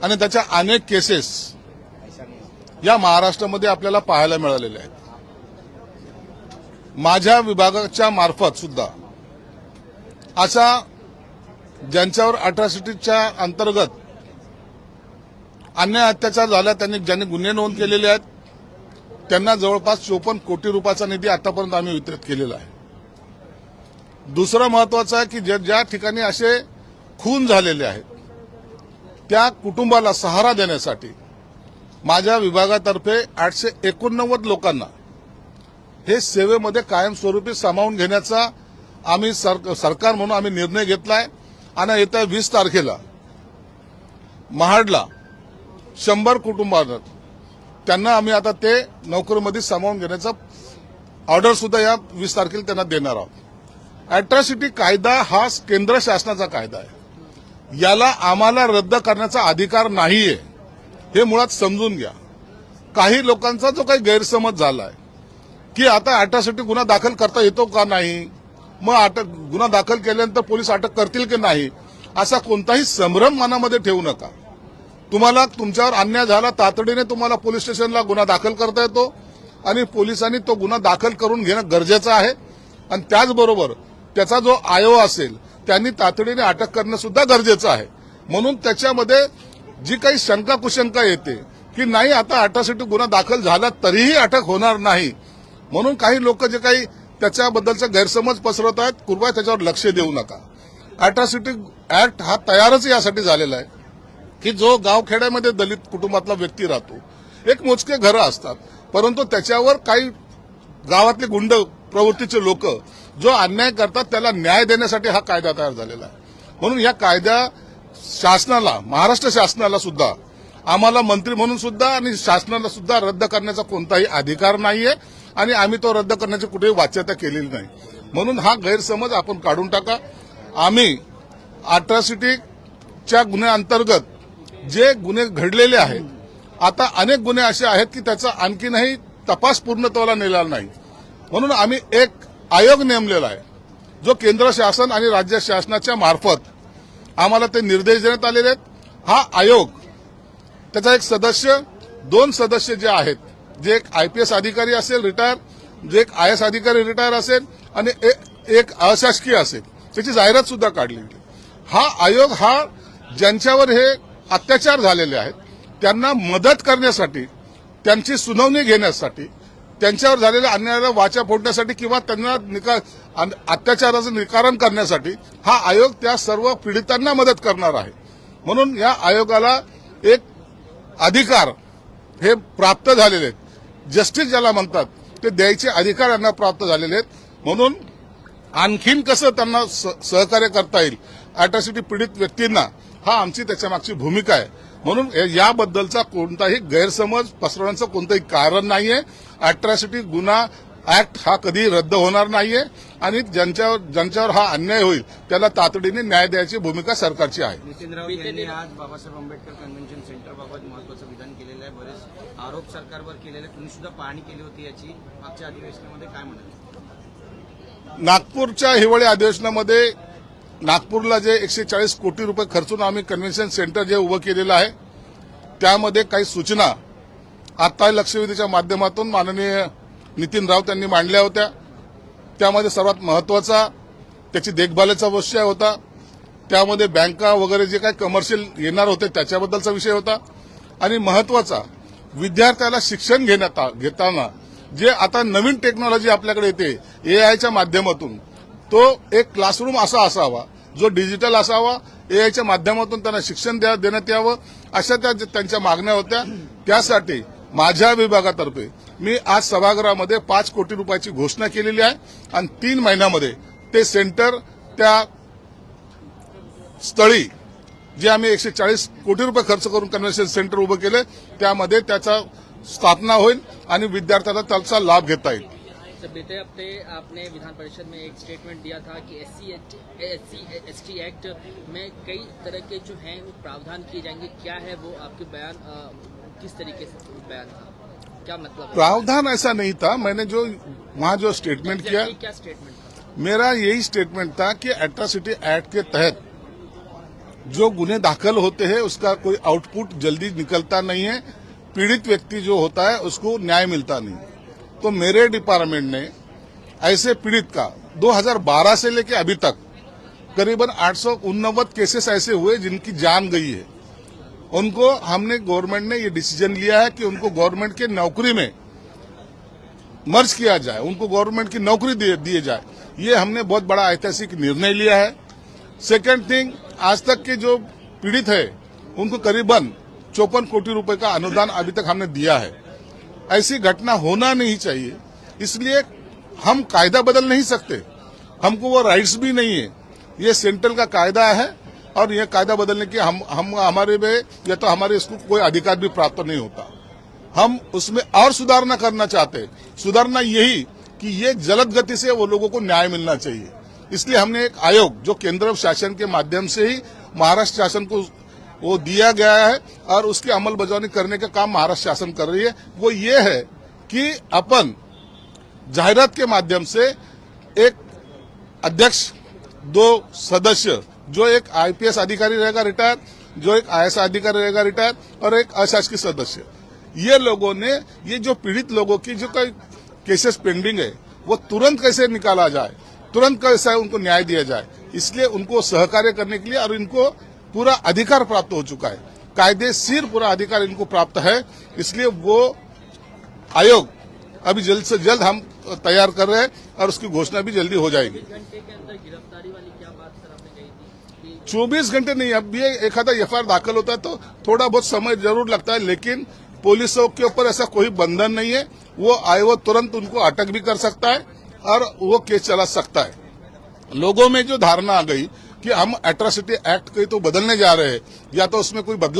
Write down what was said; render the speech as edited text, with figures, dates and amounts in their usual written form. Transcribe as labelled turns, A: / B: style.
A: आणि त्याच्या अनेक केसेस या महाराष्ट्रामध्ये आपल्याला पाहायला मिळालेल्या आहेत. माझ्या विभागाच्या मार्फत सुद्धा अशा ज्यांच्यावर अट्रॉसिटीच्या अंतर्गत अन्याय अत्याचार झाला ज्यांनी गुन्हे नोंद केलेले आहेत त्यांना जवळपास 54 कोटी रुपयाचा निधी आतापर्यंत आम्ही वितरित केलेला आहे. दुसरं महत्वाचं आहे की ज्या ठिकाणी असे खून झालेले आहेत त्या कुटुंबाला सहारा देण्यासाठी माझ्या विभागातर्फे 889 लोकांना हे सेवेमध्ये कायमस्वरूपी सामावून घेण्याचा आम्ही सरकार म्हणून आम्ही निर्णय घेतलाय. आणि येत्या 20 तारखेला महाडला 100 कुटुंबांना त्यांना आम्ही आता ते नोकरीमध्ये सामावून घेण्याचा ऑर्डर सुद्धा या 20 तारखेला त्यांना देणार आहोत. अॅट्रॉसिटी कायदा हा केंद्र शासनाचा कायदा आहे. याला आम्हाला रद्द करण्याचा अधिकार नाहीये हे मुळात समजून घ्या. काही लोकांचा जो काही गैरसमज झालाय की आता अॅट्रॉसिटी गुन्हा दाखल करता येतो का नाही, मग गुन्हा दाखल केल्यानंतर पोलीस अटक करतील की नाही, असा कोणताही संभ्रम मनामध्ये ठेवू नका. तुम्हाला तुमच्यावर अन्याय झाला तातडीने तुम्हाला पोलीस स्टेशनला गुन्हा दाखल करता येतो आणि पोलिसांनी तो गुन्हा दाखल करून घेणं गरजेचं आहे. आणि त्याचबरोबर त्याचा जो आयोग असेल त्यांनी तातडीने अटक करणं सुद्धा गरजेचं आहे. म्हणून त्याच्यामध्ये जी काही शंका कुशंका येते की नाही आता अट्रॉसिटी गुन्हा दाखल झाला तरीही अटक होणार नाही, म्हणून काही लोक जे काही त्याच्याबद्दलचा गैरसमज पसरवत आहेत कृपया त्याच्यावर लक्ष देऊ नका. अट्रॉसिटी ऍक्ट हा तयारच यासाठी झालेला आहे की जो गावखेड्यामध्ये दलित कुटुंबातला व्यक्ती राहतो, एक मोजके घरं असतात, परंतु त्याच्यावर काही गावातले गुंड प्रवृत्तीचे लोक जो अन्याय करतात त्याला न्याय देण्यासाठी हा कायदा तयार झालेला आहे. म्हणून या कायदा शासनाला, महाराष्ट्र शासनाला सुद्धा, आम्हाला मंत्री म्हणून सुद्धा आणि शासनाला सुद्धा रद्द करण्याचा कोणताही अधिकार नाहीये आणि आम्ही तो रद्द करण्याची कुठेही वाच्यता केलेली नाही. म्हणून हा गैरसमज आपण काढून टाका. आम्ही अट्रॉसिटीच्या गुन्ह्याअंतर्गत जे गुन्हे घडलेले आहेत, आता अनेक गुन्हे असे आहेत की त्याचा आणखीनही तपास पूर्णत्वाला नेलेला नाही, म्हणून आम्ही एक आयोग नेमलेला आहे जो केंद्र शासन आणि राज्य शासनाच्या मार्फत आम्हाला ते निर्देश देण्यात आलेले आहेत. हा आयोग त्याचा एक सदस्य, 2 सदस्य जे आहेत, जे एक आयपीएस अधिकारी असेल रिटायर, जे एक आयएस अधिकारी रिटायर असेल आणि एक अशासकीय असेल, त्याची जाहिरात सुद्धा काढली. हा आयोग हा ज्यांच्यावर हे अत्याचार झालेले आहेत त्यांना मदत करण्यासाठी, त्यांची सुनावणी घेण्यासाठी, त्यांच्यावर झालेल्या अन्यायाला वाचा फोडण्यासाठी किंवा त्यांना अत्याचाराचं निवारण करण्यासाठी हा आयोग त्या सर्व पीडितांना मदत करणार आहे. म्हणून या आयोगाला एक अधिकार हे प्राप्त झालेले आहेत, जस्टिस ज्याला म्हणतात ते द्यायचे अधिकार यांना प्राप्त झालेले आहेत. म्हणून आणखीन कसं त्यांना सहकार्य करता येईल अट्रॉसिटी पीडित व्यक्तींना, हा आमची त्याच्यामागची भूमिका आहे. म्हणून याबद्दलचा कोणताही गैरसमज पसरवण्याचं कोणतंही कारण नाहीये. अट्रॉसिटी गुन्हा ऍक्ट हा कधी रद्द होणार नाहीये आणि ज्यांच्यावर हा अन्याय होईल त्याला तातडीने न्याय द्यायची भूमिका सरकारची आहे.
B: नितीन राऊत यांनी आज बाबासाहेब आंबेडकर कन्व्हेन्शन सेंटरबाबत महत्त्वाचं विधान केलेलं आहे. बरेच आरोप सरकारवर केलेले, तुम्ही सुद्धा पाहणी केली होती याची, मागच्या अधिवेशनामध्ये काय म्हणाल?
A: नागपूरच्या हिवाळी अधिवेशनामध्ये नागपूरला जे 140 कोटी रुपये खर्चून आम्ही कन्व्हेन्शन सेंटर जे उभं केलेलं आहे त्यामध्ये काही सूचना आता लक्षवेधीच्या माध्यमातून माननीय नितीन राऊत यांनी मांडल्या होत्या. त्यामध्ये सर्वात महत्वाचा त्याची देखभालीचा विषय होता. त्यामध्ये बँका वगैरे जे काही कमर्शियल येणार होते त्याच्याबद्दलचा विषय होता. आणि महत्वाचा विद्यार्थ्याला शिक्षण घेताना जे आता नवीन टेक्नॉलॉजी आपल्याकडे येते एआयच्या माध्यमातून, तो एक क्लासरूम असा असावा जो डिजिटल असावा, एआयच्या माध्यमातून त्यांना शिक्षण देण्यात यावं, अशा त्यांच्या मागण्या होत्या. त्यासाठी माझ्या विभागातर्फे मी आज सभागृहामध्ये 5 कोटी रुपयाची घोषणा केलेली आहे आणि 3 महिन्यामध्ये ते सेंटर त्या स्थळी जे आम्ही 140 कोटी रुपये खर्च करून कन्व्हेन्शन सेंटर उभं केलं त्यामध्ये त्याचा स्थापना होईल आणि विद्यार्थ्यांना त्याचा लाभ घेता येईल.
C: सर, बीते हफ्ते आपने विधान परिषद में एक स्टेटमेंट दिया था कि SC/ST एक्ट में कई तरह के जो हैं वो प्रावधान किए जाएंगे. क्या है वो आपके बयान, किस तरीके से बयान था, क्या मतलब?
A: प्रावधान ऐसा नहीं था. मैंने जो वहां जो स्टेटमेंट किया,
C: क्या स्टेटमेंट था?
A: मेरा यही स्टेटमेंट था कि एट्रॉसिटी एक्ट के तहत जो गुन्हे दाखिल होते हैं उसका कोई आउटपुट जल्दी निकलता नहीं है, पीड़ित व्यक्ति जो होता है उसको न्याय मिलता नहीं। तो मेरे डिपार्टमेंट ने ऐसे पीड़ित का 2012 से लेकर अभी तक करीबन 889 केसेस ऐसे हुए जिनकी जान गई है। उनको हमने गवर्नमेंट ने ये डिसीजन लिया है कि उनको गवर्नमेंट के नौकरी में मर्ज किया जाए, उनको गवर्नमेंट की नौकरी दिए जाए। ये हमने बहुत बड़ा ऐतिहासिक निर्णय लिया है। सेकेंड थिंग, आज तक के जो पीड़ित है उनको करीबन 54 कोटी रुपए का अनुदान अभी तक हमने दिया है। ऐसी घटना होना नहीं चाहिए, इसलिए हम कायदा बदल नहीं सकते, हमको वो राइट्स भी नहीं है। ये सेंट्रल का कायदा है और ये कायदा बदलने के हम हमारे में या तो हमारे इसको कोई अधिकार भी प्राप्त नहीं होता। हम उसमें और सुधारना करना चाहते हैं। सुधारना यही कि ये जल्द गति से वो लोगों को न्याय मिलना चाहिए। इसलिए हमने एक आयोग जो केंद्र शासन के माध्यम से ही महाराष्ट्र शासन को वो दिया गया है और उसकी अमलबजावनी करने का काम महाराष्ट्र शासन कर रही है। वो ये है कि अपन जाहिरात के माध्यम से एक अध्यक्ष, 2 सदस्य, जो एक आईपीएस अधिकारी रहेगा रिटायर, जो एक आईएएस अधिकारी रहेगा रिटायर और एक अशासकीय सदस्य, ये लोगों ने ये जो पीड़ित लोगों की जो कोई केसेस पेंडिंग है वो तुरंत कैसे निकाला जाए, तुरंत कैसे उनको न्याय दिया जाए, इसलिए उनको सहकार्य करने के लिए और इनको पूरा अधिकार प्राप्त हो चुका है, कायदेशीर पूरा अधिकार इनको प्राप्त है। इसलिए वो आयोग अभी जल्द से जल्द हम तैयार कर रहे हैं और उसकी घोषणा भी जल्दी हो जाएगी।
C: 24 घंटे के अंदर गिरफ्तारी वाली क्या बात सर आपने कही थी कि
A: 24 घंटे नहीं, अब भी एक आधा एफआईआर दाखिल होता है तो थोड़ा बहुत समय जरूर लगता है, लेकिन पुलिसों के ऊपर ऐसा कोई बंधन नहीं है। वो आए वो तुरंत उनको अटक भी कर सकता है और वो केस चला सकता है। लोगों में जो धारणा आ गई कि हम एट्रॉसिटी एक्ट को तो बदलने जा रहे हैं या तो उसमें कोई बदलाव